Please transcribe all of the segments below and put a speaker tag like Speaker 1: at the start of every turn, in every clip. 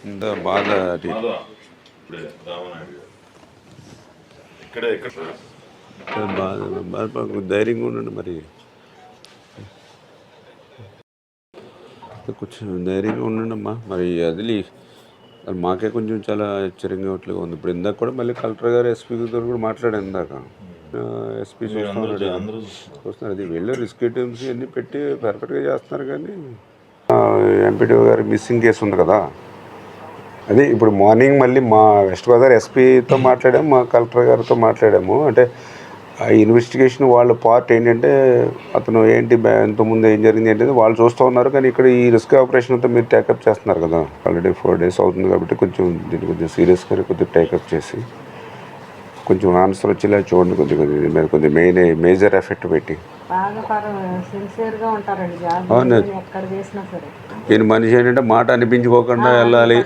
Speaker 1: ఇంత బాధ ధైర్యంగా ఉండండి మరి, కొంచెం ధైర్యంగా ఉండండి అమ్మా. మరి అది మాకే కొంచెం చాలా ఆశ్చర్యంగా అట్లుగా ఉంది. ఇప్పుడు ఇందాక కూడా మళ్ళీ కలెక్టర్ గారు ఎస్పీ గారు కూడా మాట్లాడాను ఇందాక. ఎస్పీ చూస్తున్నారు అది వెళ్ళి రిస్క్ టీమ్స్ అన్నీ పెట్టి పర్ఫెక్ట్గా చేస్తున్నారు. కానీ ఎంపీడీ గారి మిస్సింగ్ కేసు ఉంది కదా, అదే ఇప్పుడు మార్నింగ్ మళ్ళీ మా వెస్ట్ గోదావరి ఎస్పీతో మాట్లాడాము, మా కలెక్టర్ గారితో మాట్లాడాము. అంటే ఆ ఇన్వెస్టిగేషన్ వాళ్ళ పార్ట్ ఏంటంటే అతను ఏంటి ఇంతకుముందు ఏం జరిగింది ఏంటంటే వాళ్ళు చూస్తూ ఉన్నారు. కానీ ఇక్కడ ఈ రిస్క్ ఆపరేషన్ అంతా మీరు టేకప్ చేస్తున్నారు కదా, ఆల్రెడీ 4 days అవుతుంది కాబట్టి కొంచెం దీన్ని కొంచెం సీరియస్గానే కొద్దిగా టేకప్ చేసి కొంచెం ఆన్సర్ వచ్చేలా చూడండి. దీని మీద కొంచెం మేజర్ ఎఫెక్ట్ పెట్టి. నేను మనిషి ఏంటంటే మాట అనిపించుకోకుండా వెళ్ళాలి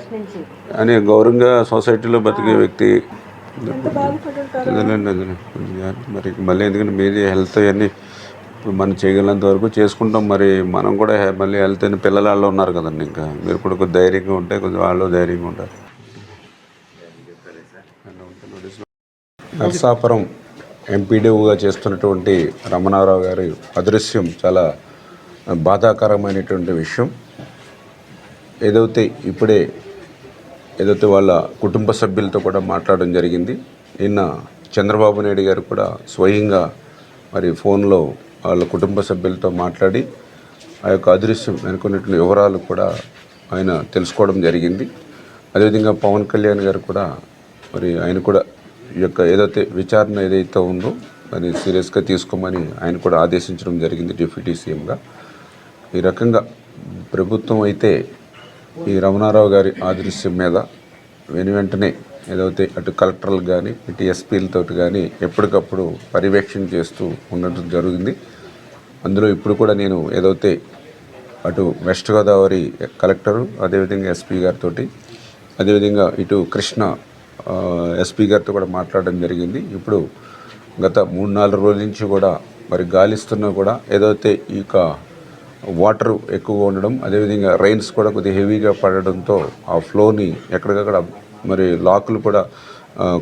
Speaker 1: అని గౌరవంగా సొసైటీలో బతికే వ్యక్తి. మరి మళ్ళీ ఎందుకంటే మీది హెల్త్ అవన్నీ ఇప్పుడు మనం చేయగలంత వరకు చేసుకుంటాం. మరి మనం కూడా మళ్ళీ హెల్త్ అని పిల్లల వాళ్ళు ఉన్నారు కదండి. ఇంకా మీరు కూడా కొద్దిగా ధైర్యంగా ఉంటే కొంచెం వాళ్ళు ధైర్యంగా ఉంటారు. నర్సాపురం ఎంపీడీఓగా చేస్తున్నటువంటి రమణారావు గారి అదృశ్యం చాలా బాధాకరమైనటువంటి విషయం. ఏదైతే వాళ్ళ కుటుంబ సభ్యులతో కూడా మాట్లాడడం జరిగింది. నిన్న చంద్రబాబు నాయుడు గారు కూడా స్వయంగా మరి ఫోన్లో వాళ్ళ కుటుంబ సభ్యులతో మాట్లాడి ఆ యొక్క అదృశ్యం వెనుకున్నటువంటి వివరాలు కూడా ఆయన తెలుసుకోవడం జరిగింది. అదేవిధంగా పవన్ కళ్యాణ్ గారు కూడా మరి ఆయన కూడా ఈ యొక్క విచారణ ఏదైతే ఉందో మరి సీరియస్గా తీసుకోమని ఆయన కూడా ఆదేశించడం జరిగింది డిప్యూటీ సీఎంగా. ఈ రకంగా ప్రభుత్వం అయితే ఈ రమణారావు గారి అదృశ్యం మీద వెంటనే అటు కలెక్టర్లు కానీ ఇటు ఎస్పీలతో కానీ ఎప్పటికప్పుడు పర్యవేక్షణ చేస్తూ ఉండటం జరిగింది. అందులో ఇప్పుడు కూడా నేను అటు వెస్ట్ గోదావరి కలెక్టరు, అదేవిధంగా ఎస్పీ గారితో, అదేవిధంగా ఇటు కృష్ణ ఎస్పీ గారితో కూడా మాట్లాడడం జరిగింది. ఇప్పుడు గత 3-4 రోజుల నుంచి కూడా మరి గాలిస్తున్నా కూడా ఈ వాటర్ ఎక్కువగా ఉండడం, అదేవిధంగా రైన్స్ కూడా కొద్దిగా హెవీగా పడడంతో ఆ ఫ్లోని ఎక్కడికక్కడ మరి లాకులు కూడా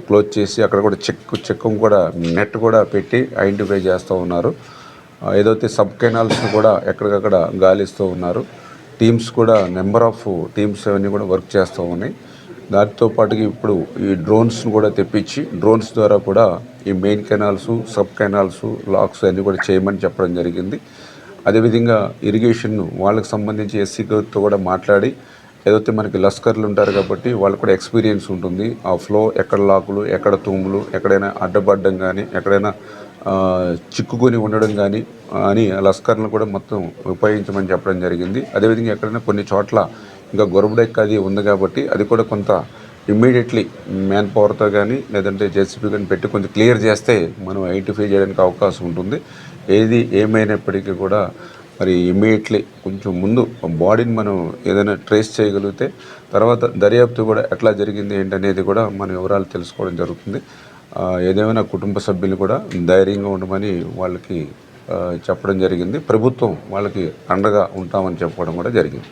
Speaker 1: క్లోజ్ చేసి అక్కడ కూడా చెక్ కూడా నెట్ కూడా పెట్టి ఐడెంటిఫై చేస్తూ ఉన్నారు. సబ్ కెనాల్స్ని కూడా ఎక్కడికక్కడ గాలిస్తూ ఉన్నారు. టీమ్స్ కూడా నెంబర్ ఆఫ్ టీమ్స్ అవన్నీ కూడా వర్క్ చేస్తూ ఉన్నాయి. దాంతో పాటుగా ఇప్పుడు ఈ డ్రోన్స్ను కూడా తెప్పించి డ్రోన్స్ ద్వారా కూడా ఈ main canals, sub canals, lakhs అన్నీ కూడా చేయమని చెప్పడం జరిగింది. అదేవిధంగా ఇరిగేషన్ వాళ్ళకి సంబంధించి ఎస్సీతో కూడా మాట్లాడి మనకి లస్కర్లు ఉంటారు కాబట్టి వాళ్ళకు కూడా ఎక్స్పీరియన్స్ ఉంటుంది. ఆ ఫ్లో ఎక్కడ లాకులు, ఎక్కడ తూములు, ఎక్కడైనా అడ్డపడడం కానీ, ఎక్కడైనా చిక్కుకొని ఉండడం కానీ అని లస్కర్లను కూడా మొత్తం ఉపయోగించమని చెప్పడం జరిగింది. అదేవిధంగా ఎక్కడైనా కొన్ని చోట్ల ఇంకా గొరబడెక్క అది ఉంది కాబట్టి అది కూడా కొంత ఇమ్మీడియట్లీ మ్యాన్ పవర్తో కానీ లేదంటే జేసీబీ కానీ పెట్టి కొంచెం క్లియర్ చేస్తే మనం ఐడెంటిఫై చేయడానికి అవకాశం ఉంటుంది. ఏమైనప్పటికీ కూడా మరి ఇమ్మీడియట్లీ కొంచెం ముందు బాడీని మనం ఏదైనా ట్రేస్ చేయగలిగితే తర్వాత దర్యాప్తు కూడా ఎట్లా జరిగింది ఏంటనేది కూడా మన వివరాలు తెలుసుకోవడం జరుగుతుంది. ఏదేమైనా కుటుంబ సభ్యులు కూడా ధైర్యంగా ఉండమని వాళ్ళకి చెప్పడం జరిగింది. ప్రభుత్వం వాళ్ళకి అండగా ఉంటామని చెప్పడం కూడా జరిగింది.